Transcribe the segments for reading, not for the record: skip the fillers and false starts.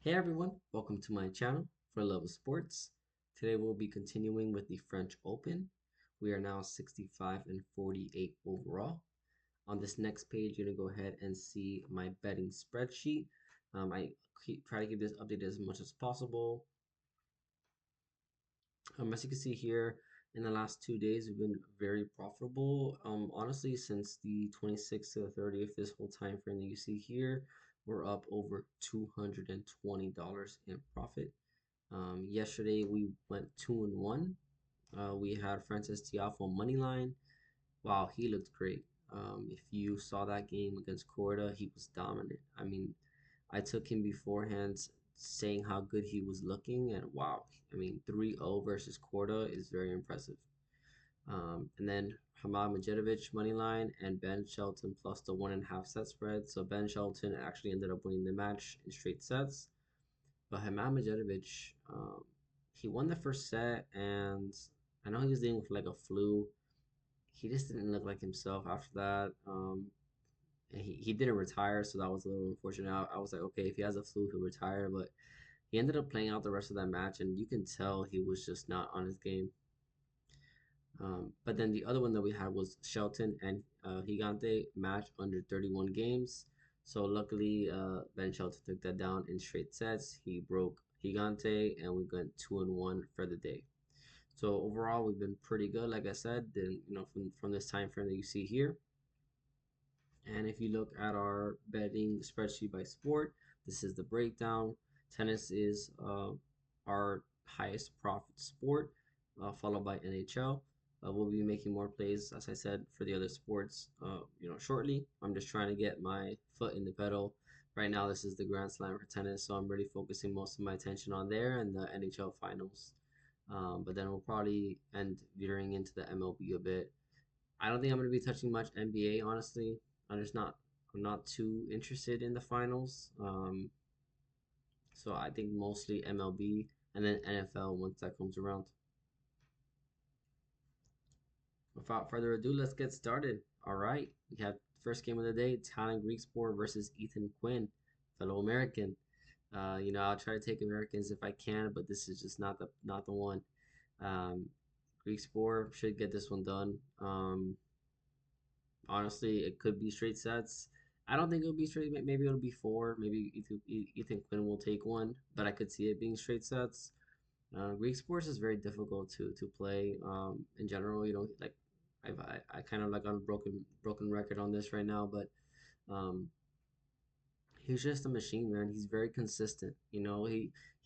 Hey everyone, welcome to my channel for Love of Sports. Today we'll be continuing with the French Open. We are now 65 and 48 overall. On this next page, you're gonna go ahead and see my betting spreadsheet. Try to keep this updated as much as possible. As you can see here, in the last 2 days, we've been very profitable. Honestly, since the 26th to the 30th, this whole time frame that you see here, we're up over $220 in profit. Yesterday we went 2-1. We had Francis Tiafoe money line. Wow, he looked great. If you saw that game against Corda, he was dominant. I mean, I took him beforehand saying how good he was looking, and wow, I mean, 3-0 versus Corda is very impressive. And then Hamad Majedovic money line and Ben Shelton plus the 1.5 set spread. So Ben Shelton actually ended up winning the match in straight sets. But Hamad Majedovic, he won the first set, and I know he was dealing with like a flu. He just didn't look like himself after that. And he didn't retire, so that was a little unfortunate. I was like, okay, if he has a flu, he'll retire. But he ended up playing out the rest of that match, and you can tell he was just not on his game. But then the other one that we had was Shelton and Gigante match under 31 games. So luckily, Ben Shelton took that down in straight sets. He broke Gigante, and we went 2-1 for the day. So overall, we've been pretty good, like I said. Then from this time frame that you see here. And if you look at our betting spreadsheet by sport, this is the breakdown. Tennis is our highest profit sport, followed by NHL. We'll be making more plays, as I said, for the other sports, shortly. I'm just trying to get my foot in the pedal. Right now, this is the Grand Slam for tennis, so I'm really focusing most of my attention on there and the NHL finals. But then we'll probably end veering into the MLB a bit. I don't think I'm going to be touching much NBA, honestly. I'm just not. I'm not too interested in the finals. So I think mostly MLB and then NFL once that comes around. Without further ado, let's get started. All right, we have first game of the day: Talon Griekspoor versus Ethan Quinn, fellow American. I'll try to take Americans if I can, but this is just not the one. Um, Griekspoor should get this one done. Honestly, it could be straight sets. I don't think it'll be straight. Maybe it'll be four. Maybe Ethan Quinn will take one, but I could see it being straight sets. Greek sports is very difficult to play. In general, like I kind of like on a broken record on this right now, but um, he's just a machine, man. He's very consistent. He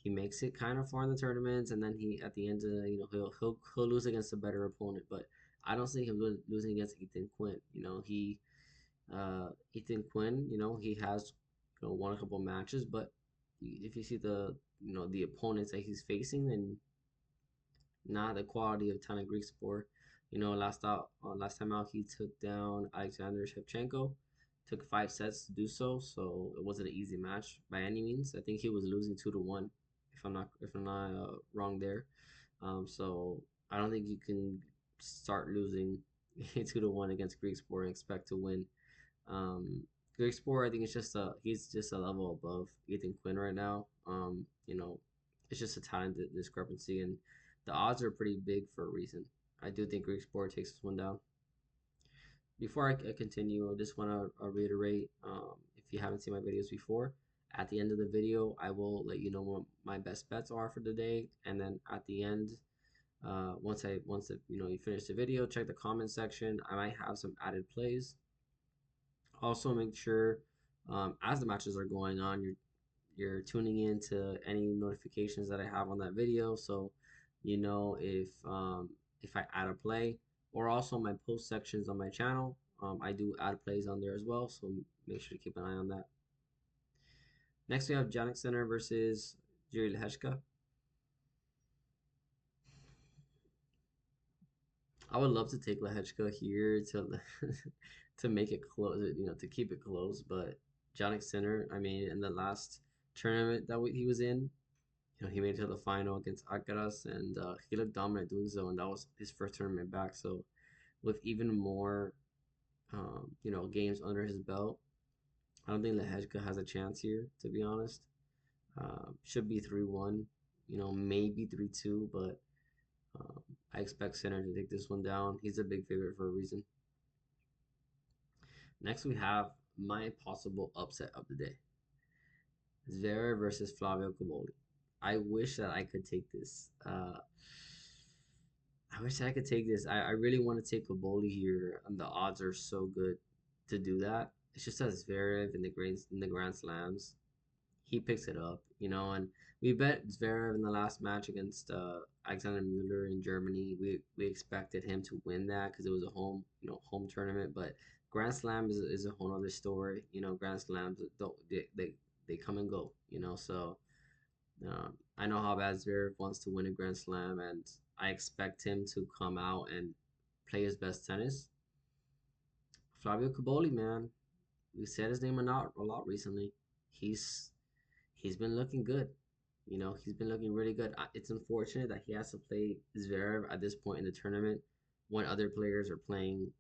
makes it kind of far in the tournaments, and then he at the end of he'll lose against a better opponent. But I don't see him losing against Ethan Quinn. Ethan Quinn. He has won a couple matches, but if you see the opponents that he's facing, then not the quality of Tana Greek sport. Last time out, he took down Alexander Shevchenko. Took 5 sets to do so it wasn't an easy match by any means. I think he was losing 2-1, if I'm not wrong there. So I don't think you can start losing 2-1 against Greek sport and expect to win. Um, Greek sport, I think he's just a level above Ethan Quinn right now. It's just a talent discrepancy, and the odds are pretty big for a reason. I do think Greek sport takes this one down. Before I continue, I just want to reiterate, if you haven't seen my videos before, at the end of the video, I will let you know what my best bets are for the day, and then at the end, once you finish the video, check the comment section. I might have some added plays. Also, make sure, as the matches are going on, you're tuning in to any notifications that I have on that video, so if I add a play, or also my post sections on my channel. I do add plays on there as well, so make sure to keep an eye on that. Next, we have Jannik Sinner versus Jiří Lehečka. I would love to take Lehečka here to to make it close, to keep it close. But Jannik Sinner, I mean, in the last tournament that he was in, he made it to the final against Alcaraz, and he looked dominant doing so, and that was his first tournament back. So with even more, games under his belt, I don't think Lehečka has a chance here, to be honest. Should be 3-1, maybe 3-2, but um, I expect Sinner to take this one down. He's a big favorite for a reason. Next, we have my possible upset of the day: Zverev versus Flavio Cobolli. I wish that I could take this. I wish I could take this. I really want to take Cobolli here, and the odds are so good to do that. It's just that Zverev in the Grand Slams, he picks it up, and we bet Zverev in the last match against Alexander Mueller in Germany. We expected him to win that because it was a home tournament, but Grand Slam is a whole other story. Grand Slams don't they come and go, so I know how bad Zverev wants to win a Grand Slam, and I expect him to come out and play his best tennis. Flavio Cobolli, man, we said his name a lot recently. He's he's been looking good. He's been looking really good. It's unfortunate that he has to play Zverev at this point in the tournament when other players are playing,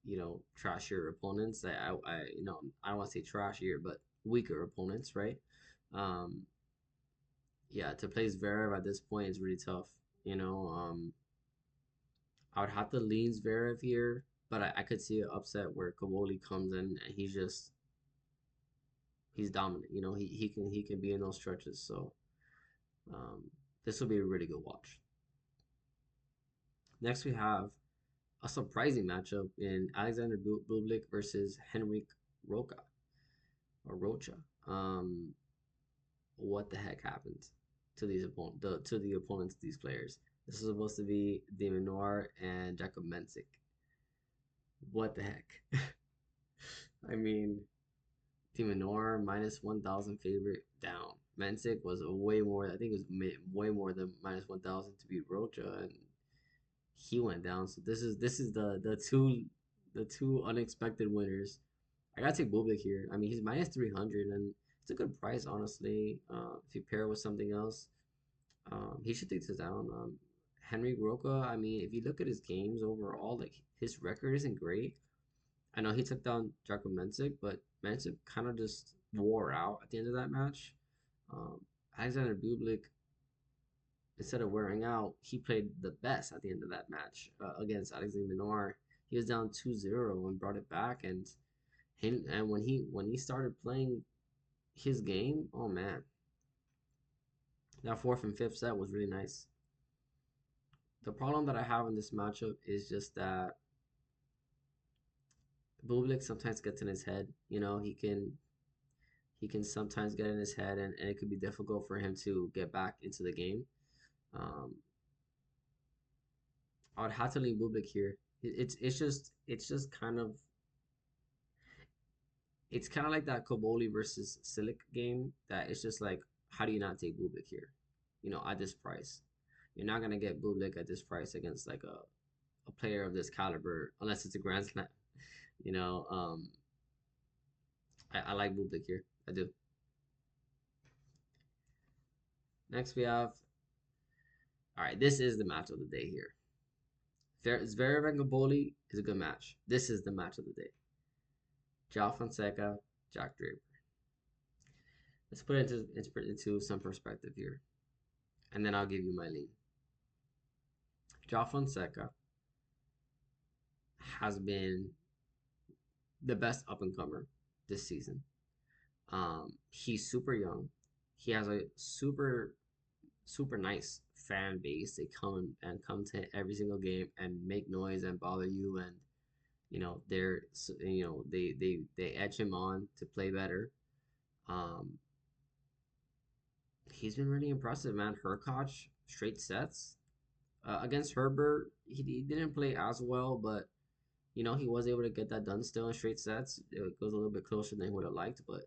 trashier opponents. I don't want to say trashier, but weaker opponents, right? Um, yeah, to play Zverev at this point is really tough. I would have to lean Zverev here, but I could see an upset where Cavoli comes in and he's dominant. He can be in those stretches. So um, this will be a really good watch. Next, we have a surprising matchup in Alexander Bublik versus Henrik Roca or Rocha. Um, what the heck happened to the opponents of these players? This is supposed to be Demon Noir and Jakob Mensik. What the heck? I mean, Demon Noir minus 1,000 favorite down. Mensik was a way more. I think it was way more than minus 1,000 to beat Rocha, and he went down. So this is the two unexpected winners. I gotta take Bublik here. I mean, he's minus 300, and it's a good price, honestly. If you pair it with something else, he should take this down. Henry Roca, I mean, if you look at his games overall, like his record isn't great. I know he took down Jakob Mensik, but Mensik kind of just wore out at the end of that match. Um, Alexander Bublik, instead of wearing out, he played the best at the end of that match against Alexander Minor. He was down 2-0 and brought it back, and when he started playing his game, oh man, that fourth and fifth set was really nice. The problem that I have in this matchup is just that Bublik sometimes gets in his head. He can sometimes get in his head, and it could be difficult for him to get back into the game. Um, I would have to lean Bublik here. It's just kind of like that Koboli versus Silic game that it's just like, how do you not take Bublik here? At this price, you're not gonna get Bublik at this price against like a player of this caliber unless it's a Grand Slam. You know, um, I like Bublik here. I do. Next we have, all right, this is the match of the day here. Zverev and Gaboli is a good match. This is the match of the day. Joao Fonseca, Jack Draper. Let's put it into some perspective here, and then I'll give you my lean. Joao Fonseca has been the best up and comer this season. He's super young. He has a super nice fan base. They come to every single game and make noise and bother you, and they're they edge him on to play better. Um, he's been really impressive, man. Hurkacz straight sets against Herbert. He didn't play as well, but he was able to get that done still in straight sets. It goes a little bit closer than he would have liked, but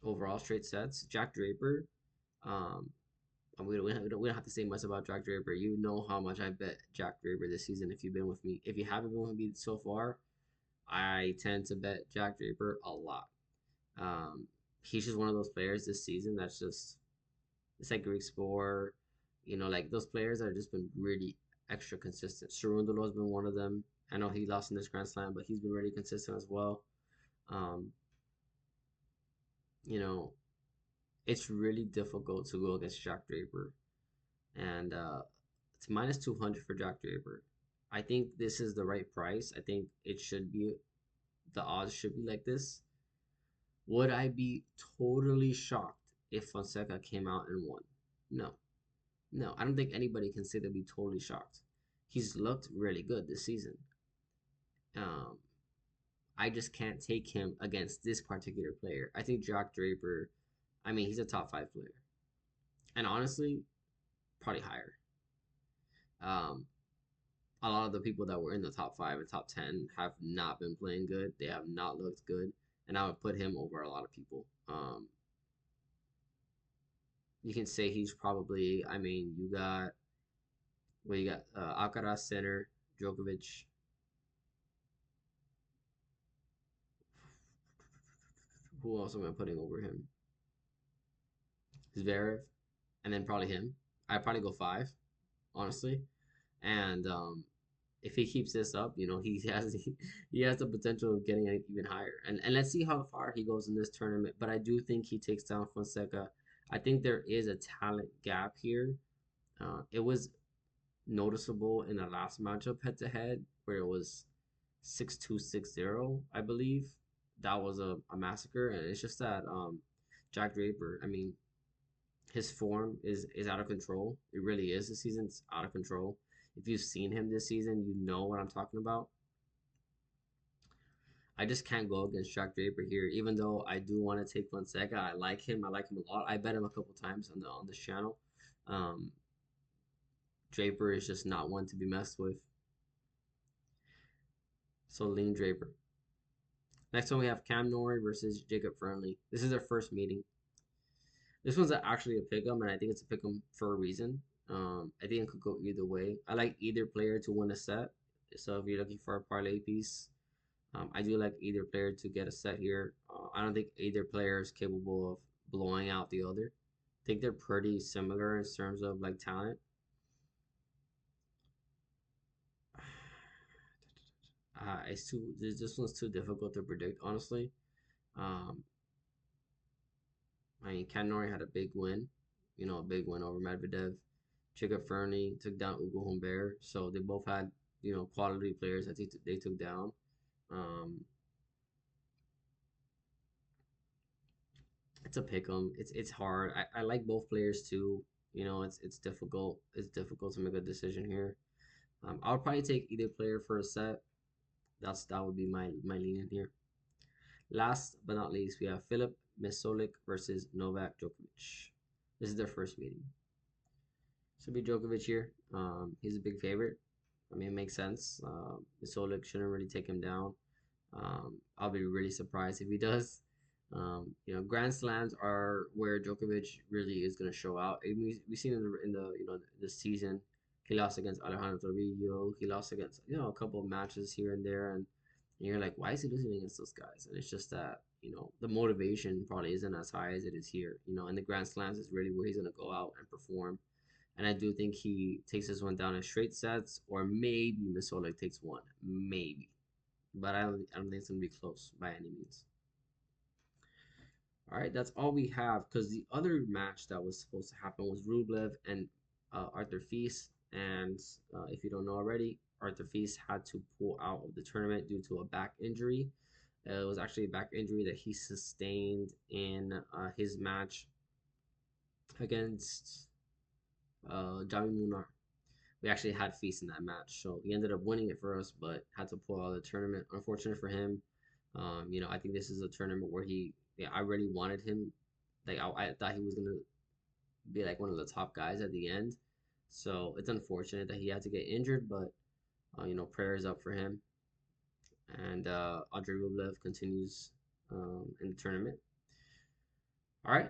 overall straight sets. Jack Draper, um, we don't have to say much about Jack Draper. You know how much I bet Jack Draper this season if you've been with me. If you haven't been with me so far, I tend to bet Jack Draper a lot. Um, he's just one of those players this season that's just, it's like Greek Spore, like those players that have just been really extra consistent. Sharundolo has been one of them. I know he lost in this Grand Slam, but he's been really consistent as well. Um, you know, it's really difficult to go against Jack Draper, and it's minus 200 for Jack Draper. I think this is the right price. I think it should be the odds should be like this. Would I be totally shocked if Fonseca came out and won? No, no. I don't think anybody can say they'd be totally shocked. He's looked really good this season. Um, I just can't take him against this particular player. I think Jack Draper, I mean, he's a top five player, and honestly, probably higher. Um, a lot of the people that were in the top five and top 10 have not been playing good. They have not looked good, and I would put him over a lot of people. You can say he's probably. I mean, you got you got Alcaraz center, Djokovic. Who else am I putting over him? Zverev, and then probably him. I'd probably go five, honestly. And if he keeps this up, he has the potential of getting it even higher. And let's see how far he goes in this tournament. But I do think he takes down Fonseca. I think there is a talent gap here. It was noticeable in the last matchup head to head where it was 6-2, 6-0, I believe. That was a massacre. And it's just that Jack Draper, I mean, his form is out of control. It really is. This season's out of control. If you've seen him this season, you know what I'm talking about. I just can't go against Jack Draper here, even though I do want to take Fonseca. I like him. I like him a lot. I bet him a couple times on this channel. Um, Draper is just not one to be messed with. So lean Draper. Next one we have Cam Norrie versus Jacob Fernley. This is their first meeting. This one's actually a pick'em, and I think it's a pick'em for a reason. I think it could go either way. I like either player to win a set. So if you're looking for a parlay piece, I do like either player to get a set here. I don't think either player is capable of blowing out the other. I think they're pretty similar in terms of like talent. It's too. This one's too difficult to predict, honestly. Um, I mean, Ken Norrie had a big win, a big win over Medvedev. Jacob Fernley took down Ugo Humbert, so they both had quality players that they took down. Um, it's a pick 'em. It's hard. I like both players too. It's difficult. It's difficult to make a decision here. I would probably take either player for a set. That would be my leaning here. Last but not least, we have Filip Mesolic versus Novak Djokovic. This is their first meeting. Should be Djokovic here. He's a big favorite. I mean, it makes sense. Mesolic shouldn't really take him down. I'll be really surprised if he does. Grand Slams are where Djokovic really is going to show out. We've seen in the this season, he lost against Alejandro Toribio. He lost against a couple of matches here and there, and you're like, why is he losing against those guys? And it's just that the motivation probably isn't as high as it is here. And the Grand Slams is really where he's going to go out and perform. And I do think he takes this one down in straight sets, or maybe Mesolic takes one, maybe. But I don't think it's gonna be close by any means. All right, that's all we have because the other match that was supposed to happen was Rublev and Arthur Fils. And if you don't know already, Arthur Fils had to pull out of the tournament due to a back injury. It was actually a back injury that he sustained in his match against Jami Munar. We actually had Feast in that match, so he ended up winning it for us, but had to pull out of the tournament. Unfortunate for him. I think this is a tournament where I really wanted him. Like I thought he was gonna be like one of the top guys at the end. So it's unfortunate that he had to get injured, but prayers up for him. And Andrei Rublev continues in the tournament. All right,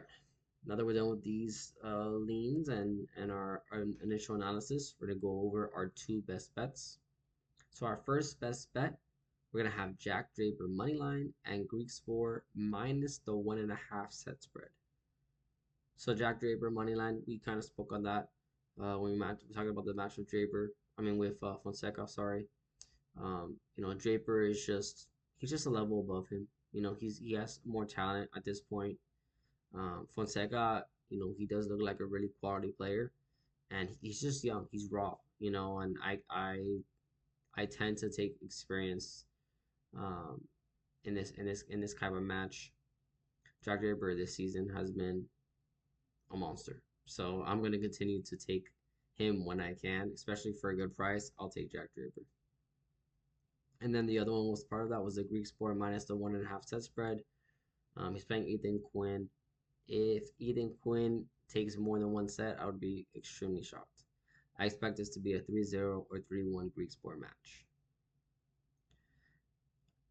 now that we're done with these leans and our initial analysis, we're gonna go over our two best bets. So our first best bet, we're gonna have Jack Draper money line and Greek Sport minus the 1.5 set spread. So Jack Draper money line, we kind of spoke on that when we talking about the match with Draper. I mean with Fonseca, sorry. Draper is he's just a level above him. He has more talent at this point. Fonseca, he does look like a really quality player, and he's just young. He's raw, and I tend to take experience um, in this kind of match. Jack Draper this season has been a monster, so I'm gonna continue to take him when I can, especially for a good price. I'll take Jack Draper. And then the other one was part of that was the Greek Sport minus the 1.5 set spread. He's playing Ethan Quinn. If Ethan Quinn takes more than one set, I would be extremely shocked. I expect this to be a 3-0 or 3-1 Greek Sport match.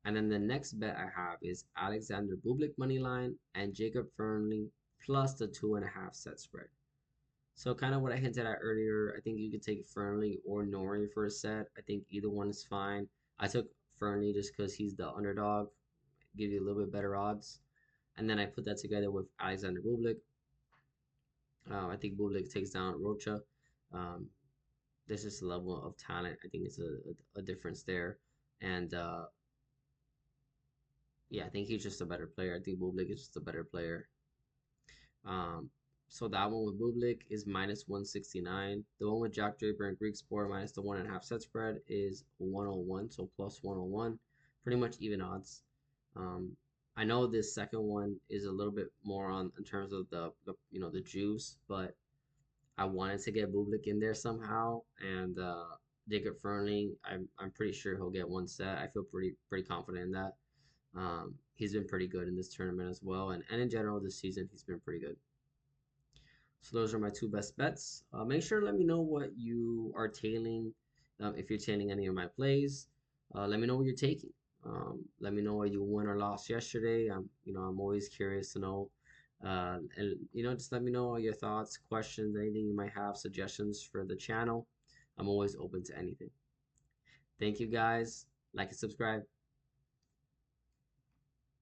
And then the next bet I have is Alexander Bublik money line and Jacob Fernley plus the 2.5 set spread. So kind of what I hinted at earlier, I think you could take Fernley or Norrie for a set. I think either one is fine. I took Fernley just because he's the underdog, give you a little bit better odds. And then I put that together with Alexander Bublik. I think Bublik takes down Rocha. Um, there's just a level of talent. I think it's a difference there. And yeah, I think he's just a better player. I think Bublik is just a better player. Um, so that one with Bublik is minus 169. The one with Jack Draper and Greek Sport minus the 1.5 set spread is 101, so plus 101. Pretty much even odds. Um, I know this second one is a little bit more on in terms of the juice, but I wanted to get Bublik in there somehow, and Jacob Fernley, I'm pretty sure he'll get one set. I feel pretty confident in that. He's been pretty good in this tournament as well, and in general this season he's been pretty good. So those are my two best bets. Make sure to let me know what you are tailing. If you're tailing any of my plays, let me know what you're taking. Let me know what you won or lost yesterday. I'm always curious to know. And just let me know all your thoughts, questions, anything you might have, suggestions for the channel. I'm always open to anything. Thank you guys. Like and subscribe.